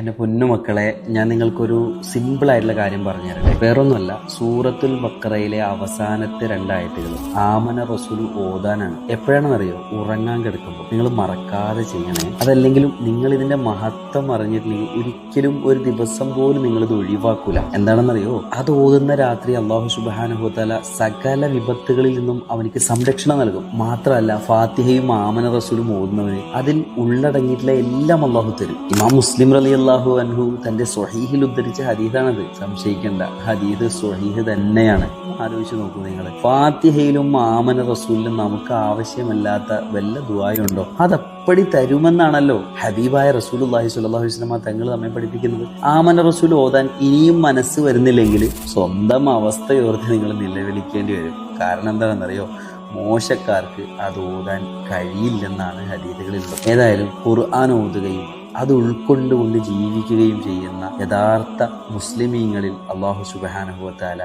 എൻ്റെ പൊന്നുമക്കളെ, ഞാൻ നിങ്ങൾക്കൊരു സിമ്പിളായിട്ടുള്ള കാര്യം പറഞ്ഞുതരട്ടെ. വേറൊന്നുമല്ല, സൂറത്തുൽ ബക്കറയിലെ അവസാനത്തെ 2 ആയത്തുകൾ ആമന റസൂൽ ഓതാനാണ്. എപ്പോഴാണെന്നറിയോ? ഉറങ്ങാൻ കിടക്കുമ്പോൾ. നിങ്ങൾ മറക്കാതെ ചെയ്യണേ. അതല്ലെങ്കിലും നിങ്ങൾ ഇതിന്റെ മഹത്വം അറിഞ്ഞിട്ടില്ലെങ്കിൽ ഒരിക്കലും ഒരു ദിവസം പോലും നിങ്ങളിത് ഒഴിവാക്കൂല. എന്താണെന്നറിയോ? അത് ഓതുന്ന രാത്രി അല്ലാഹു സുബ്ഹാനഹു വ തആല സകല വിപത്തുകളിൽ നിന്നും അവനിക്ക് സംരക്ഷണം നൽകും. മാത്രമല്ല, ഫാത്തിഹയും ആമന റസൂലും ഓതുന്നവന് അതിൽ ഉള്ളടങ്ങിയിട്ടുള്ള എല്ലാം അല്ലാഹു തരും. ഇമാം മുസ്ലിം റളിയല്ലാഹു അൻഹു തന്റെ സ്വഹീഹിൽ ഉദ്ധരിച്ച ഹദീസാണത്. സംശയിക്കേണ്ട, ഹദീസ് സ്വഹീഹ് തന്നെയാണ്. ആലോചിച്ച് നോക്കൂ നിങ്ങൾ. ഫാത്തിഹയിലും ആമന റസൂലിലും നമുക്ക് ആവശ്യമല്ലാത്ത വല്ല ദുആയുണ്ടോ? അതപ്പടി തരുമെന്നാണല്ലോ ഹബീബായ റസൂലുള്ളാഹി സ്വല്ലല്ലാഹു അലൈഹി വസല്ലം തങ്ങൾ നമ്മെ പഠിപ്പിക്കുന്നത്. ആമന റസൂൽ ഓതാൻ ഇനിയും മനസ്സ് വരുന്നില്ലെങ്കിൽ സ്വന്തം അവസ്ഥയോർത്ത് നിങ്ങൾ നിലവിളിക്കേണ്ടി വരും. കാരണം എന്താണെന്നറിയോ? മോശക്കാർക്ക് അത് ഓതാൻ കഴിയില്ലെന്നാണ് ഹദീസുകളിലുള്ളത്. ഏതായാലും ഖുർആൻ ഓതുകയും അത് ഉൾക്കൊണ്ടുകൊണ്ട് ജീവിക്കുകയും ചെയ്യുന്ന യഥാർത്ഥ മുസ്ലിമീങ്ങളിൽ അല്ലാഹു സുബ്ഹാനഹു വ തആല